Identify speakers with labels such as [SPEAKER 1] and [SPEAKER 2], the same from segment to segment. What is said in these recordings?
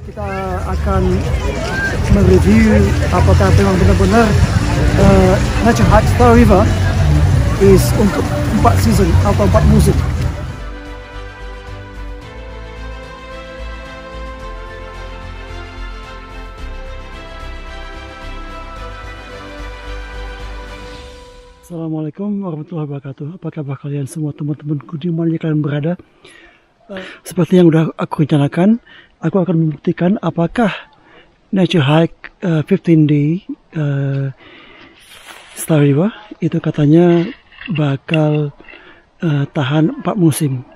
[SPEAKER 1] Kita akan mereview apakah memang benar-benar Nature Hike Star River is untuk 4 season atau 4 musim. Assalamualaikum warahmatullahi wabarakatuh. Apa kabar kalian semua, teman-temanku di mana kalian berada? Seperti yang udah aku rencanakan, aku akan membuktikan apakah Nature Hike 15 Day Star River itu katanya bakal tahan 4 musim.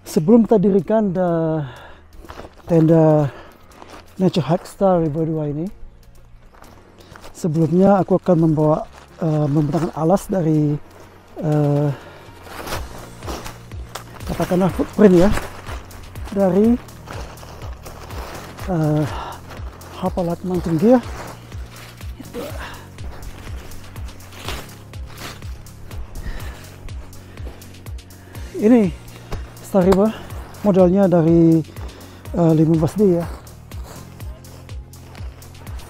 [SPEAKER 1] Sebelum kita dirikan tenda Nature Hike Star River 2 ini, sebelumnya aku akan membawa menggunakan alas dari katakanlah footprint ya, dari Hapalat Mountain Gear. Ini Star River modelnya dari 15D ya.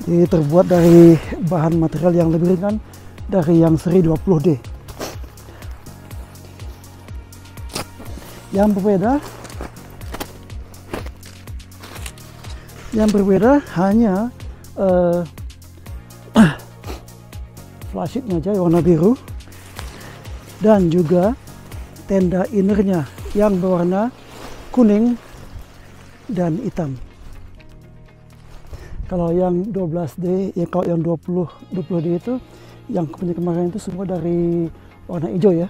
[SPEAKER 1] Ini terbuat dari bahan material yang lebih ringan dari yang seri 20D. Yang berbeda hanya flashitnya aja warna biru, dan juga tenda innernya yang berwarna kuning dan hitam. Kalau yang 12D, ya kalau yang 20D itu yang punya kemarin itu semua dari warna hijau ya.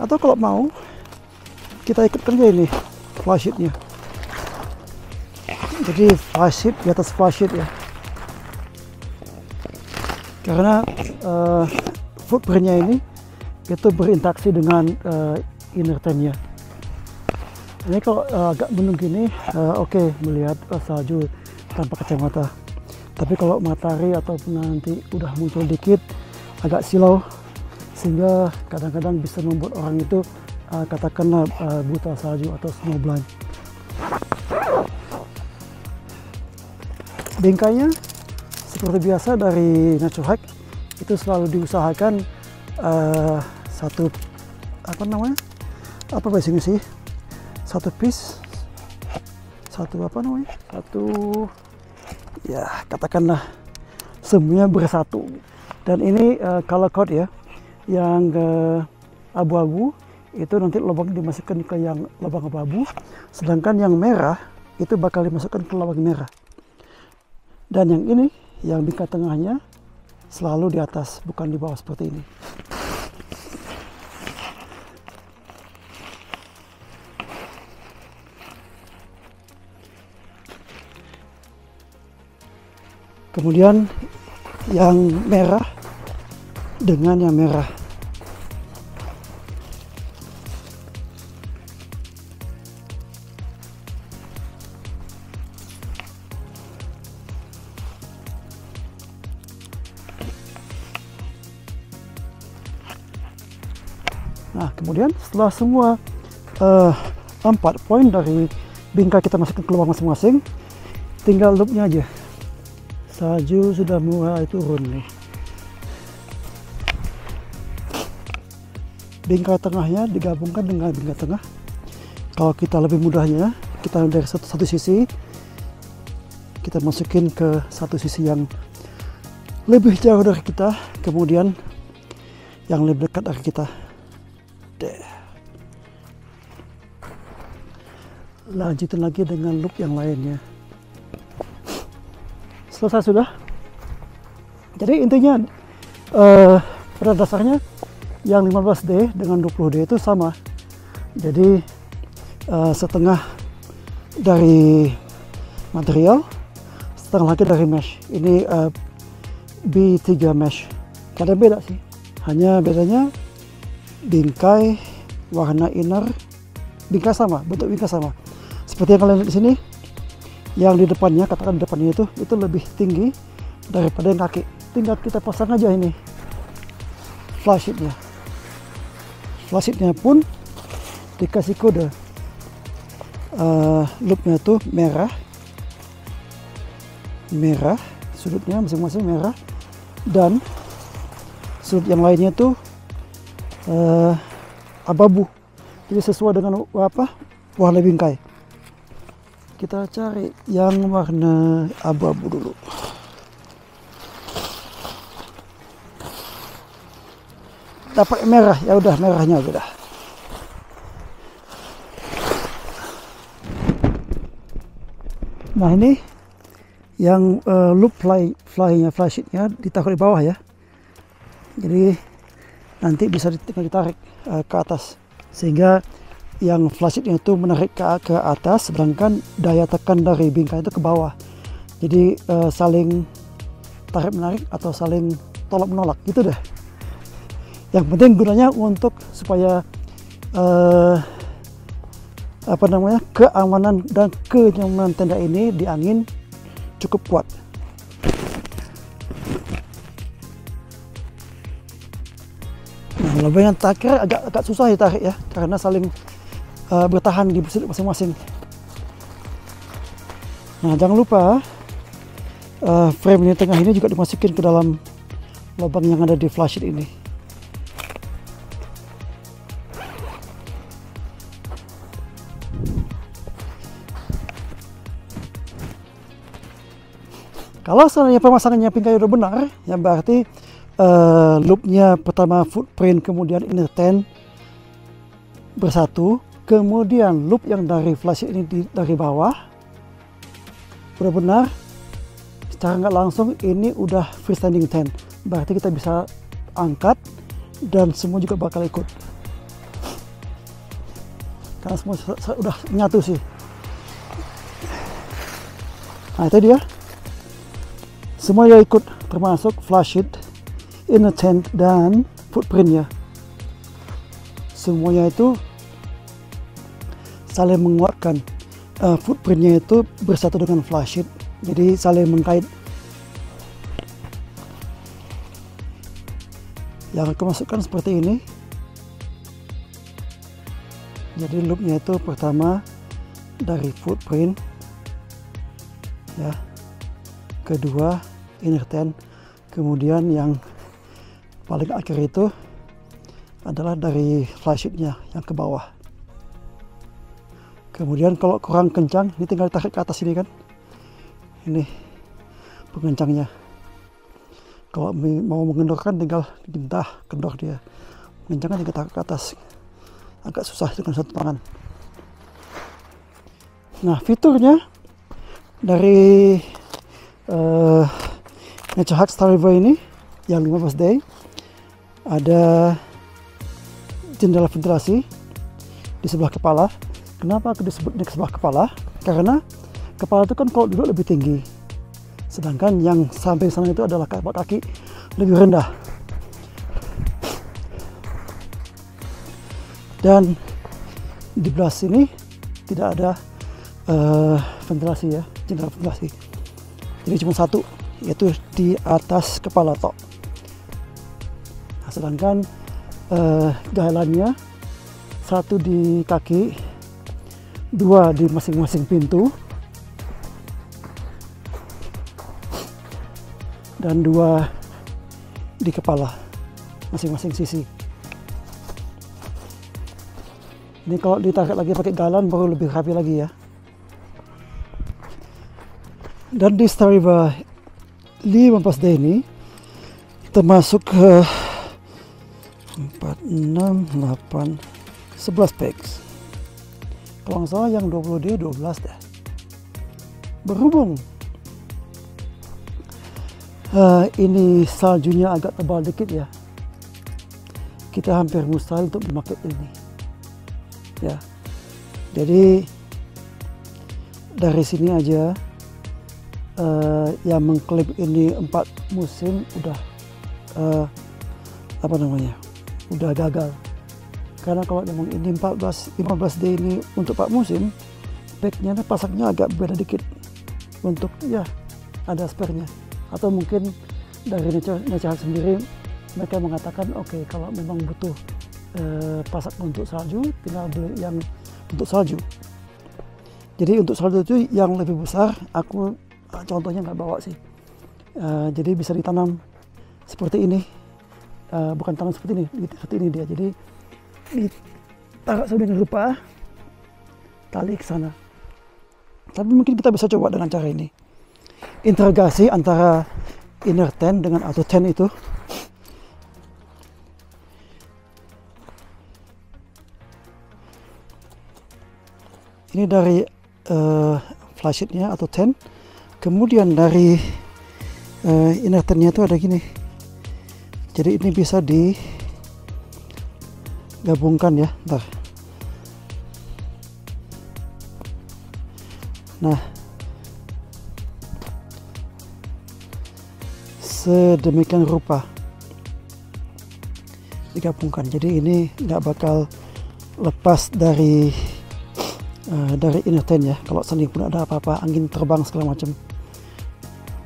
[SPEAKER 1] Atau kalau mau kita ikut kerja ini flashitnya. Jadi flashit di atas flashit ya. Karena footprintnya ini itu berinteraksi dengan inner tentnya. Ini kalau agak mendung gini, oke, melihat salju tanpa kacamata. Tapi kalau matahari ataupun nanti udah muncul dikit, agak silau, sehingga kadang-kadang bisa membuat orang itu katakanlah buta salju atau snowblind. Bingkainya seperti biasa dari Nature Hike itu selalu diusahakan satu bahasanya sih, satu piece, satu ya katakanlah semuanya bersatu. Dan ini color code ya, yang abu-abu itu nanti lubang dimasukkan ke yang lubang abu-abu, sedangkan yang merah itu bakal dimasukkan ke lubang merah. Dan yang ini, yang bingkai tengahnya selalu di atas, bukan di bawah seperti ini. Kemudian yang merah dengan yang merah. Nah, kemudian setelah semua 4 poin dari bingkai kita masukkan ke lubang masing-masing, tinggal loopnya aja. Salju sudah mulai turun nih. Bingkai tengahnya digabungkan dengan bingkai tengah. Kalau kita lebih mudahnya, kita dari satu sisi kita masukin ke satu sisi yang lebih jauh dari kita, kemudian yang lebih dekat dari kita. Lanjutin lagi dengan loop yang lainnya. Selesai sudah. Jadi intinya pada dasarnya yang 15D dengan 20D itu sama. Jadi setengah dari material, setengah lagi dari mesh. Ini B3 mesh. Ada beda sih. Hanya bedanya bingkai warna inner, bingkai sama, bentuk bingkai sama. Seperti yang kalian lihat di sini. Yang di depannya, katakan depannya itu lebih tinggi daripada yang kaki. Tinggal kita pasang aja ini flashitnya. Flashitnya pun dikasih kode loopnya tuh merah, sudutnya masing-masing merah, dan sudut yang lainnya tuh abu-abu, jadi sesuai dengan warna bingkai. Kita cari yang warna abu-abu dulu. Dapat merah, ya udah merahnya aja dah. Nah ini yang loop fly-nya, fly sheet-nya ditaruh di bawah ya. Jadi nanti bisa tinggal ditarik ke atas, sehingga yang fly sheet-nya itu menarik ke atas, sedangkan daya tekan dari bingkai itu ke bawah. Jadi saling tarik menarik atau saling tolak menolak gitu deh. Yang penting gunanya untuk supaya keamanan dan kenyamanan tenda ini di angin cukup kuat. Nah, lubang yang terakhir agak susah ditarik ya, karena saling bertahan di sudut masing-masing. Nah, jangan lupa frame di tengah ini juga dimasukin ke dalam lubang yang ada di flash sheet ini. Kalau seandainya pemasangannya bingkai udah benar, ya berarti loopnya pertama footprint, kemudian inner tent bersatu, kemudian loop yang dari flash ini dari bawah udah benar. Secara nggak langsung ini udah freestanding tent, berarti kita bisa angkat dan semua juga bakal ikut, karena semua udah nyatu sih. Nah itu dia, semua ya ikut, termasuk flash sheet, inner tent, dan footprintnya. Semuanya itu saling menguatkan. Footprintnya itu bersatu dengan flash sheet, jadi saling mengkait. Yang aku masukkan seperti ini. Jadi loopnya itu pertama dari footprint, ya, kedua inner tent, kemudian yang paling akhir itu adalah dari flash sheet-nya yang ke bawah. Kemudian kalau kurang kencang, ini tinggal tarik ke atas ini kan, ini pengencangnya. Kalau mau mengendorkan tinggal dintah kendor dia, mengencangkan tinggal tarik ke atas. Agak susah dengan satu tangan. Nah, fiturnya dari Naturehack Star River ini yang 15D ada jendela ventilasi di sebelah kepala. Kenapa aku disebut di sebelah kepala? Karena kepala itu kan kalau duduk lebih tinggi, sedangkan yang sampai sana itu adalah kaki lebih rendah. Dan di belah sini tidak ada ventilasi ya, jendela ventilasi. Jadi cuma satu, yaitu di atas kepala tok. Nah, sedangkan galannya satu di kaki, dua di masing-masing pintu, dan dua di kepala masing-masing sisi. Ini kalau ditarik lagi pakai galan baru lebih rapi lagi ya. Dan di Star River 15D ini termasuk 4, 6, 8, 11 packs. Kalau nggak salah yang 20D 12 deh. Berhubung ini saljunya agak tebal dikit ya, kita hampir mustahil untuk memakai ini ya. Jadi dari sini aja yang mengklaim ini 4 musim udah udah gagal. Karena kalau memang ini 15D ini untuk 4 musim, packnya pasangnya agak beda dikit untuk ya ada spare-nya. Atau mungkin dari Naturehack sendiri mereka mengatakan oke, kalau memang butuh pasak untuk salju, tinggal beli yang untuk salju. Jadi untuk salju itu yang lebih besar, aku contohnya nggak bawa sih. Jadi bisa ditanam seperti ini, bukan tanam seperti ini dia. Jadi ditaruh sedemikian rupa, tali ke sana. Tapi mungkin kita bisa coba dengan cara ini. Integrasi antara inner tent dengan outer tent itu. Ini dari flysheetnya atau tent. Kemudian dari inner tentnya itu ada gini. Jadi ini bisa digabungkan ya. Ntar. Nah, sedemikian rupa digabungkan. Jadi ini nggak bakal lepas dari inner tent ya. Kalau seandainya pun ada apa-apa, angin terbang segala macam.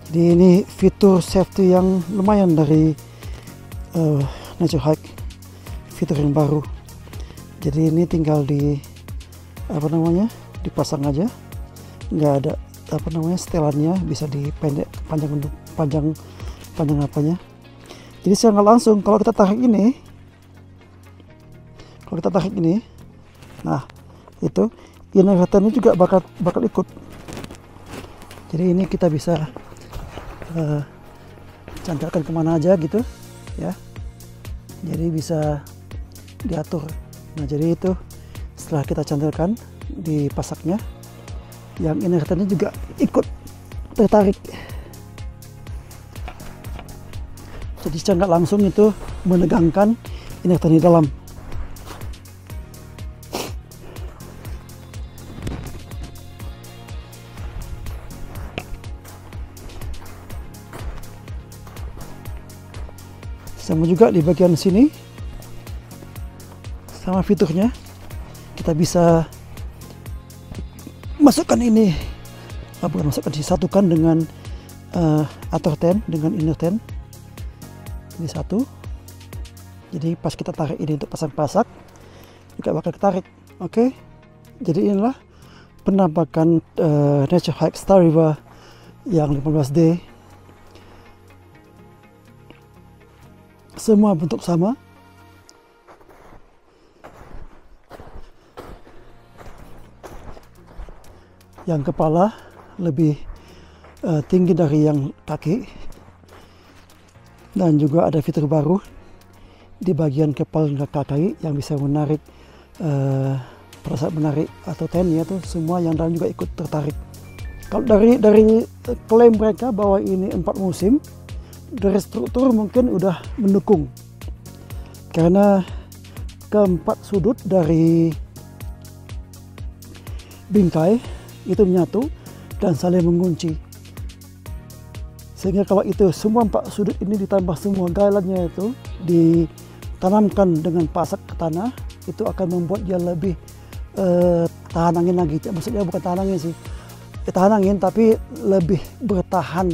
[SPEAKER 1] Jadi ini fitur safety yang lumayan dari Nature Hike, fitur yang baru. Jadi ini tinggal dipasang aja, nggak ada setelannya, bisa dipendek panjang apanya. Jadi secara langsung kalau kita tarik ini, nah itu inner tent ini juga bakal ikut. Jadi ini kita bisa cantelkan kemana aja gitu ya. Jadi bisa diatur. Nah jadi itu setelah kita cantelkan di pasaknya, yang inner tent juga ikut tertarik. Jadi secara langsung itu menegangkan inner tent di dalam. Sama juga di bagian sini, sama fiturnya kita bisa masukkan ini, disatukan dengan outer tent dengan inner tent. Ini satu. Jadi pas kita tarik ini untuk pasang pasak juga bakal ketarik. Oke. Jadi inilah penampakan Nature Hike Star River yang 15D. Semua bentuk sama. Yang kepala lebih tinggi dari yang kaki. Dan juga ada fitur baru di bagian kepala dan kaki yang bisa menarik, pada saat menarik atau tent ya tuh semua yang dalam juga ikut tertarik. Kalau dari klaim mereka bahwa ini 4 musim, dari struktur mungkin udah mendukung, karena keempat sudut dari bingkai itu menyatu dan saling mengunci, sehingga kalau itu semua 4 sudut ini ditambah semua gailannya itu ditanamkan dengan pasak ke tanah, itu akan membuat dia lebih tahan angin lagi. Maksudnya bukan tahan angin sih, tahan angin tapi lebih bertahan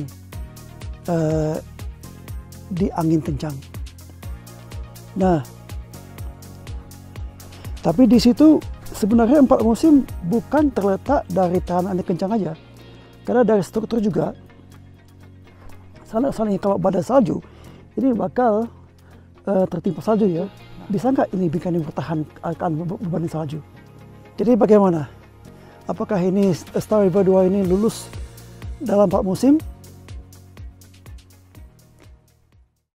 [SPEAKER 1] di angin kencang. Nah, tapi di situ sebenarnya 4 musim bukan terletak dari tahan angin kencang aja, karena dari struktur juga. Soalnya kalau badai salju ini bakal tertimpa salju ya. Bisa nggak ini bingkai ini bertahan akan beban salju? Jadi bagaimana? Apakah ini Star River 2 ini lulus dalam 4 musim?